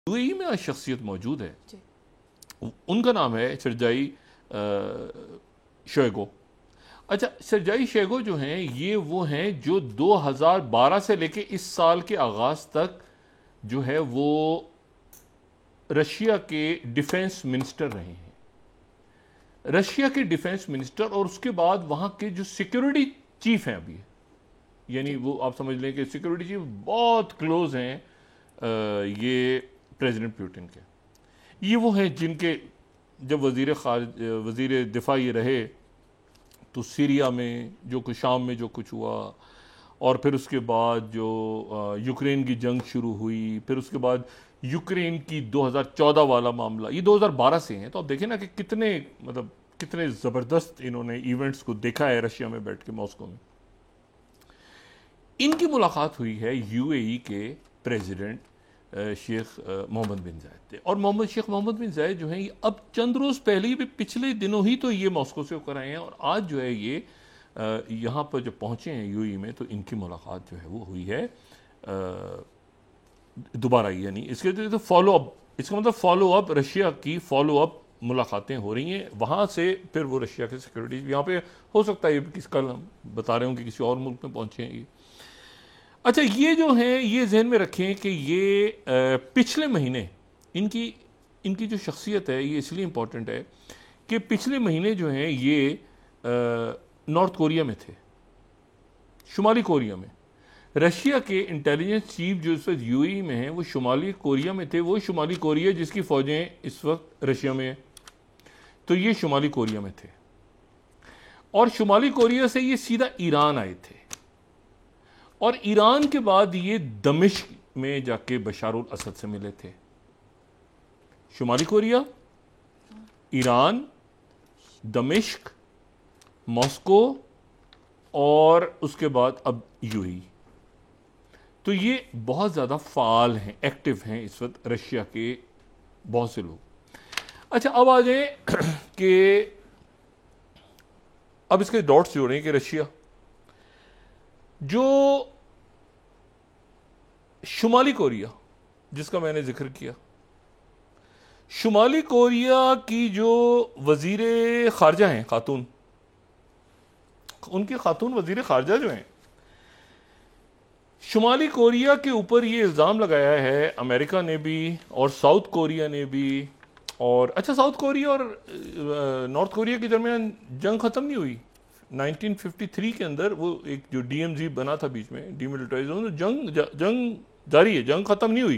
UAE में आज शख्सियत मौजूद है, उनका नाम है सरजाई शोएगो। अच्छा, सरजाई शेगो जो हैं ये वो हैं जो 2012 से लेके इस साल के आगाज़ तक जो है वो रशिया के डिफेंस मिनिस्टर रहे हैं। रशिया के डिफेंस मिनिस्टर और उसके बाद वहाँ के जो सिक्योरिटी चीफ हैं अभी, यानी वो आप समझ लें कि सिक्योरिटी चीफ बहुत क्लोज हैं ये प्रेसिडेंट पुतिन के। ये वो हैं जिनके जब वज़ीर दिफा ये रहे तो सीरिया में जो कुछ, शाम में जो कुछ हुआ, और फिर उसके बाद जो यूक्रेन की जंग शुरू हुई, फिर उसके बाद यूक्रेन की 2014 वाला मामला, ये 2012 से हैं। तो आप देखें ना कि कितने मतलब कितने ज़बरदस्त इन्होंने इवेंट्स को देखा है रशिया में बैठ के, मॉस्को में। इनकी मुलाकात हुई है यूएई के प्रेसिडेंट शेख मोहम्मद बिन जायद थे। और शेख मोहम्मद बिन जायद जो हैं ये अब चंद रोज़ पहले ही, पिछले दिनों ही तो ये मॉस्को से होकर आए हैं, और आज जो है ये यहाँ पर जब पहुँचे हैं यूएई में तो इनकी मुलाकात जो है वो हुई है दोबारा, यानी इसके तो फॉलो अप, इसका मतलब फॉलो अप, रशिया की फॉलो अप मुलाकातें हो रही हैं वहाँ से। फिर वो रशिया के सिक्योरिटी यहाँ पे हो सकता है ये कल हम बता रहे हों कि किसी और मुल्क में पहुँचे हैं ये। अच्छा, ये जो हैं ये जहन में रखें कि ये पिछले महीने इनकी जो शख्सियत है ये इसलिए इम्पोर्टेंट है कि पिछले महीने जो हैं ये नॉर्थ कोरिया में थे, शुमाली कोरिया में। रशिया के इंटेलिजेंस चीफ जो इस वक्त यूएई में हैं वो शुमाली कोरिया में थे। वो शुमाली कोरिया जिसकी फ़ौजें इस वक्त रशिया में हैं, तो ये शुमाली कोरिया में थे। और शुमाली कोरिया से ये सीधा ईरान आए थे, और ईरान के बाद ये दमिश्क में जाके बशारुल असद से मिले थे। शुमाली कोरिया, ईरान, दमिश्क, मॉस्को, और उसके बाद अब यूएई। तो ये बहुत ज़्यादा फ़ाल हैं, एक्टिव हैं इस वक्त रशिया के बहुत से लोग। अच्छा, अब आ जाए कि अब इसके डॉट्स जोड़ें कि रशिया जो शुमाली कोरिया जिसका मैंने जिक्र किया, शुमाली कोरिया की जो वजीर खारजा हैं खातून, उनकी खातून वजीर खारजा जो हैं, शुमाली कोरिया के ऊपर ये इल्ज़ाम लगाया है अमेरिका ने भी और साउथ कोरिया ने भी। और अच्छा, साउथ कोरिया और नॉर्थ कोरिया के दरमियान जंग ख़त्म नहीं हुई। 1953 के अंदर वो एक जो डीएमजी बना था बीच में, डीमिलिटराइजेशन, जंग जारी है, जंग ख़त्म नहीं हुई।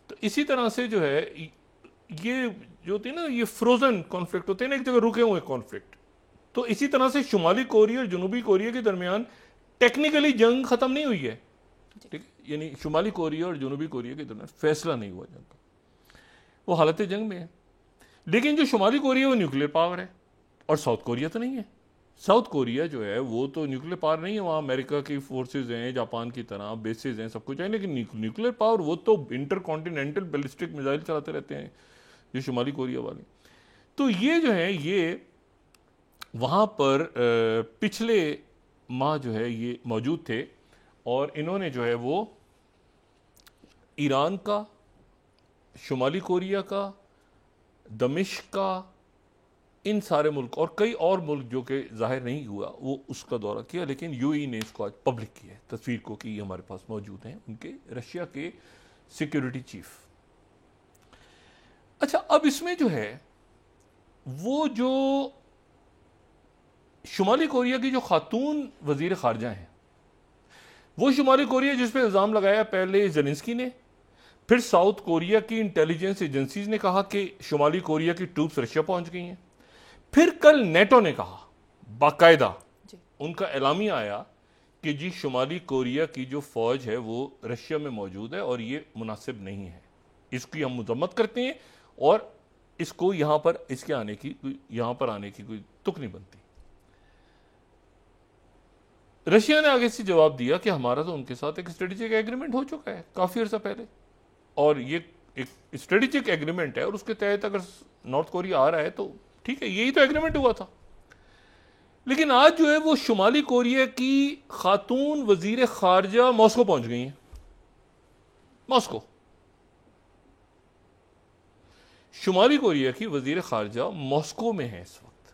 तो इसी तरह से जो है ये जो होती है ना, ये फ्रोजन कॉन्फ्लिक्ट होते हैं ना, एक जगह रुके हुए कॉन्फ्लिक्ट। तो इसी तरह से शुमाली कोरिया और जनूबी कोरिया के दरमियान टेक्निकली जंग ख़त्म नहीं हुई है, ठीक, यानी शुमाली कोरिया और जनूबी कोरिया के दरमियान फैसला नहीं हुआ जंग का, वो हालत जंग में है। लेकिन जो शुमाली कोरिया वो न्यूक्लियर पावर है, और साउथ कोरिया तो नहीं है। साउथ कोरिया जो है वो तो न्यूक्लियर पावर नहीं है, वहाँ अमेरिका की फोर्सेज हैं, जापान की तरह बेसिस हैं, सब कुछ है, लेकिन न्यूक्लियर पावर वो तो इंटर कॉन्टिनेंटल बैलिस्टिक मिसाइल चलाते रहते हैं जो शुमाली कोरिया वाले। तो ये जो है ये वहाँ पर पिछले माह जो है ये मौजूद थे, और इन्होंने जो है वो ईरान का, शुमाली कोरिया का, दमिश्क का, इन सारे मुल्क और कई और मुल्क जो कि जाहिर नहीं हुआ वो उसका दौरा किया। लेकिन यूएई ने इसको आज पब्लिक किया है तस्वीर को कि ये हमारे पास मौजूद हैं उनके रशिया के सिक्योरिटी चीफ। अच्छा, अब इसमें जो है वो जो शुमाली कोरिया की जो खातून वजीर खारजा हैं, वो शुमाली कोरिया जिस पे इल्ज़ाम लगाया पहले जेलेंस्की ने, फिर साउथ कोरिया की इंटेलिजेंस एजेंसीज ने कहा कि शुमाली कोरिया की ट्रूप्स रशिया पहुंच गई हैं, फिर कल नेटो ने कहा, बाकायदा उनका एलामिया आया कि जी शुमाली कोरिया की जो फौज है वो रशिया में मौजूद है और ये मुनासिब नहीं है, इसकी हम मजम्मत करते हैं, और इसको यहाँ पर इसके आने की यहाँ पर आने की कोई तुक नहीं बनती। रशिया ने आगे से जवाब दिया कि हमारा तो उनके साथ एक स्ट्रेटेजिक एग्रीमेंट हो चुका है काफ़ी अर्सा पहले, और ये एक स्ट्रेटेजिक एग्रीमेंट है, और उसके तहत अगर नॉर्थ कोरिया आ रहा है तो ठीक है, यही तो एग्रीमेंट हुआ था। लेकिन आज जो है वो शुमाली कोरिया की खातून वजीर खारजा मॉस्को पहुंच गई हैं, मॉस्को। शुमाली कोरिया की वजीर खारजा मॉस्को में है इस वक्त।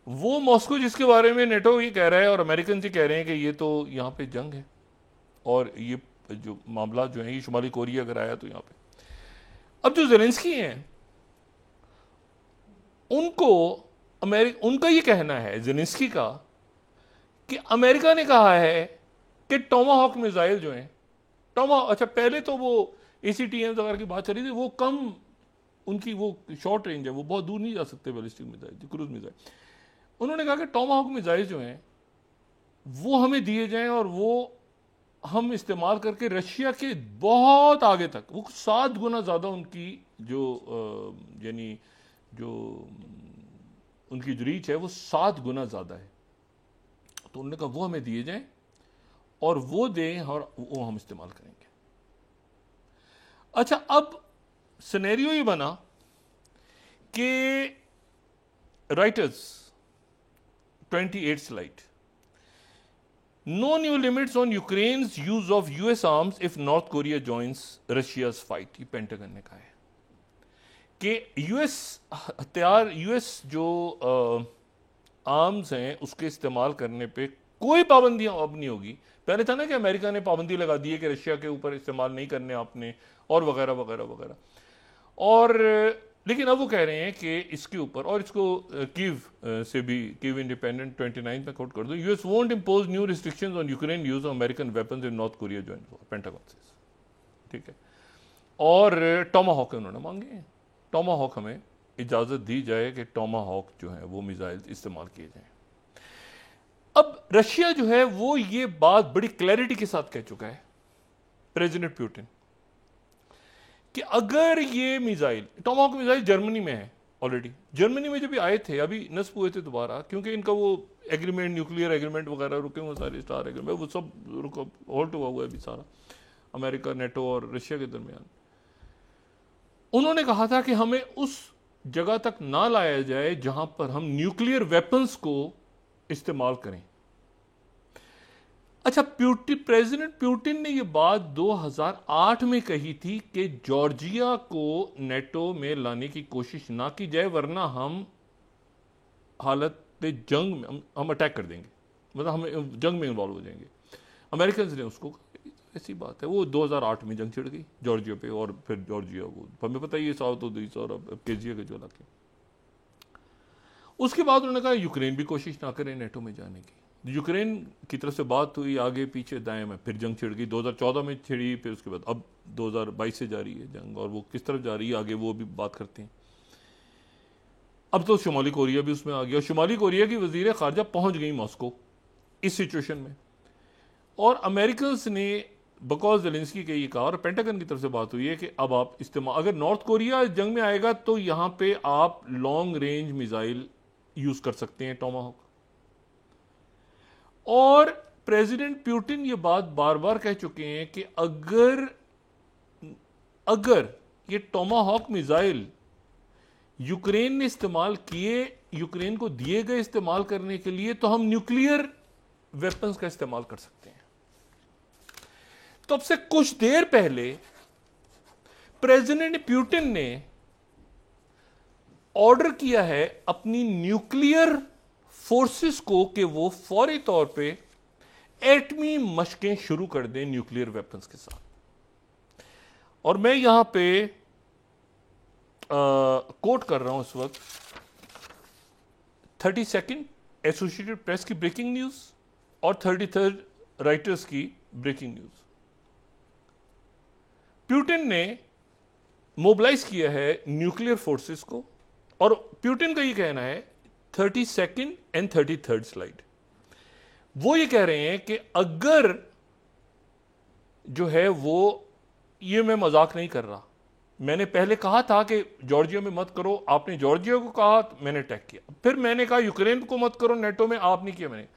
वो मॉस्को जिसके बारे में नेटो ये कह रहा है और अमेरिकन जी कह रहे हैं कि ये तो यहाँ पे जंग है और ये जो मामला जो है ये शुमाली कोरिया अगर आया तो यहाँ पे। अब जो ज़ेलेंस्की हैं उनको उनका ये कहना है ज़ेलेंस्की का कि अमेरिका ने कहा है कि टोमाहॉक मिसाइल जो हैं अच्छा पहले तो वो ACTM वगैरह की बात चली थी, वो कम उनकी वो शॉर्ट रेंज है, वो बहुत दूर नहीं जा सकते बैलिस्टिक मिसाइल, क्रूज मिसाइल। उन्होंने कहा कि टोमाहॉक मिसाइल जो हैं वो हमें दिए जाएं और वो हम इस्तेमाल करके रशिया के बहुत आगे तक, वो 7 गुना ज़्यादा उनकी जो यानी जो उनकी जो रीच है वो 7 गुना ज़्यादा है। तो उन्होंने कहा वो हमें दिए जाएं और वो दें और वो हम इस्तेमाल करेंगे। अच्छा, अब सिनेरियो ये बना कि Reuters 28 slide, no new limits on Ukraine's use of US arms if North Korea joins Russia's fight. ये पेंटागन ने कहा है कि US जो आर्म्स हैं उसके इस्तेमाल करने पे कोई पाबंदियां अब नहीं होगी। पहले था ना कि अमेरिका ने पाबंदी लगा दी है कि रशिया के ऊपर इस्तेमाल नहीं करने आपने और वगैरह वगैरह वगैरह, और लेकिन अब वो कह रहे हैं कि इसके ऊपर, और इसको कीव से भी, कीव इंडिपेंडेंट 29 में कोट कर दो, US won't impose new restrictions on Ukraine use of American weapons in north Korea join pentagon से, ठीक है। और टोमाहॉक उन्होंने मांगे हैं, टोमाहॉक हमें इजाजत दी जाए कि टोमाहॉक जो है वो मिसाइल इस्तेमाल किए जाएं। अब रशिया जो है वो ये बात बड़ी क्लैरिटी के साथ कह चुका है प्रेसिडेंट पुतिन कि अगर ये मिसाइल, टोमाहॉक मिसाइल जर्मनी में है ऑलरेडी, जर्मनी में जब भी आए थे अभी नस्ब हुए थे दोबारा, क्योंकि इनका वो एग्रीमेंट, न्यूक्लियर एग्रीमेंट वगैरह रुके हुए सारे, स्टार एग्रीमेंट वो सब होल्ट हुआ हुआ है अभी सारा, अमेरिका, नेटो और रशिया के दरमियान। उन्होंने कहा था कि हमें उस जगह तक ना लाया जाए जहां पर हम न्यूक्लियर वेपन्स को इस्तेमाल करें। अच्छा, प्रेसिडेंट पुतिन ने यह बात 2008 में कही थी कि जॉर्जिया को नेटो में लाने की कोशिश ना की जाए वरना हम हालत जंग में हम अटैक कर देंगे, मतलब हम जंग में इन्वॉल्व हो जाएंगे। अमेरिकन ने उसको, ऐसी बात है, वो 2008 में जंग छिड़ गई जॉर्जिया पे, और फिर जॉर्जिया वो हमें पता ही है, साउथ और ईस्ट और केजिया के जो इलाके। उसके बाद उन्होंने कहा यूक्रेन भी कोशिश ना करें नेटो में जाने की। यूक्रेन की तरफ से बात हुई आगे पीछे दाएं में, फिर जंग छिड़ गई, 2014 में छिड़ी, फिर उसके बाद अब 2022 से जारी है जंग, और वो किस तरफ जा रही है आगे वो भी बात करते हैं। अब तो शुमाली कोरिया भी उसमें आ गया, शुमाली कोरिया की वजीर खारजा पहुंच गई मॉस्को इस सिचुएशन में, और अमेरिकन ने बिकॉज ज़ेलेंस्की के ये कहा, और पेंटागन की तरफ से बात हुई है कि अब आप इस्तेमाल, अगर नॉर्थ कोरिया जंग में आएगा तो यहां पे आप लॉन्ग रेंज मिसाइल यूज कर सकते हैं, टोमाहॉक। और प्रेसिडेंट पुतिन ये बात बार बार कह चुके हैं कि अगर ये टोमाहॉक मिसाइल यूक्रेन ने इस्तेमाल किए, यूक्रेन को दिए गए इस्तेमाल करने के लिए, तो हम न्यूक्लियर वेपन्स का इस्तेमाल कर सकते हैं। तो अब से कुछ देर पहले प्रेसिडेंट पुतिन ने ऑर्डर किया है अपनी न्यूक्लियर फोर्सेस को कि वो फौरी तौर पे एटमी मशकें शुरू कर दें न्यूक्लियर वेपन्स के साथ। और मैं यहां पे कोट कर रहा हूं इस वक्त 32nd एसोसिएटेड प्रेस की ब्रेकिंग न्यूज और 33rd राइटर्स की ब्रेकिंग न्यूज। पुतिन ने मोबिलाइज किया है न्यूक्लियर फोर्सेस को, और पुतिन का ये कहना है 32nd एंड 33rd स्लाइड, वो ये कह रहे हैं कि अगर जो है वो, ये मैं मजाक नहीं कर रहा, मैंने पहले कहा था कि जॉर्जिया में मत करो, आपने जॉर्जिया को कहा तो मैंने अटैक किया, फिर मैंने कहा यूक्रेन को मत करो नेटो में, आपने किया, मैंने,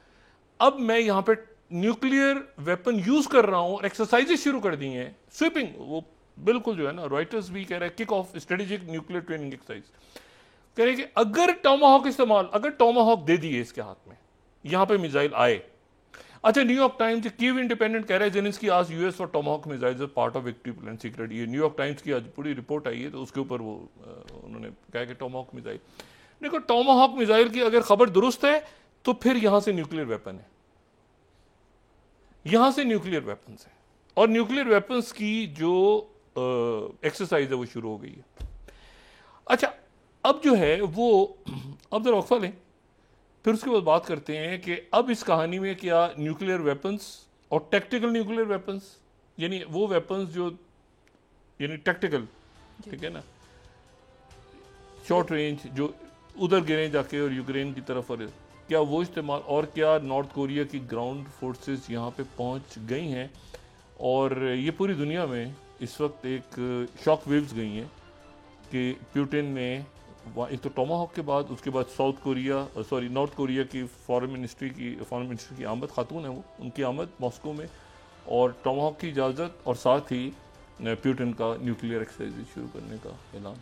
अब मैं यहां पे न्यूक्लियर वेपन यूज कर रहा हूं और एक्सरसाइजेस शुरू कर दी हैं, स्वीपिंग, वो बिल्कुल जो है ना, रॉयटर्स भी कह रहे हैं kick off strategic nuclear training exercise, कह रहे हैं कि अगर टोमाहॉक इस्तेमाल, अगर टोमाहॉक दे दिए इसके हाथ में, यहां पे मिसाइल आए, अच्छा, न्यूयॉर्क टाइम्स, कीव इंडिपेंडेंट कह रहा है जेलेंस्की आज यूएस और Tomahawk missiles part of victory plan secret. ये न्यूयॉर्क टाइम्स की आज पूरी रिपोर्ट आई है, तो उसके ऊपर वो उन्होंने कहा कि टॉमहॉक मिसाइल, देखो टॉमहॉक मिसाइल की अगर खबर दुरुस्त है तो फिर यहां से न्यूक्लियर वेपन है, यहां से न्यूक्लियर वेपन्स है, और न्यूक्लियर वेपन्स की जो एक्सरसाइज है वो शुरू हो गई है। अच्छा, अब जो है वो अब जरा वक्फा लें, फिर उसके बाद बात करते हैं कि अब इस कहानी में क्या न्यूक्लियर वेपन्स और टैक्टिकल न्यूक्लियर वेपन्स, यानी वो वेपन्स जो यानी टैक्टिकल, ठीक है ना, शॉर्ट रेंज जो उधर गिरे जाके और यूक्रेन की तरफ, और क्या वो इस्तेमाल, और क्या नॉर्थ कोरिया की ग्राउंड फोर्सेस यहाँ पे पहुँच गई हैं, और ये पूरी दुनिया में इस वक्त एक शॉक वेव्स गई हैं कि प्यूटिन ने एक तो टोमाहॉक के बाद, उसके बाद नॉर्थ कोरिया की फॉरेन मिनिस्टर की आमद, खातून है वो, उनकी आमद मॉस्को में, और टोमाहॉक की इजाज़त, और साथ ही प्यूटिन का न्यूक्लियर एक्सरसाइज शुरू करने का ऐलान।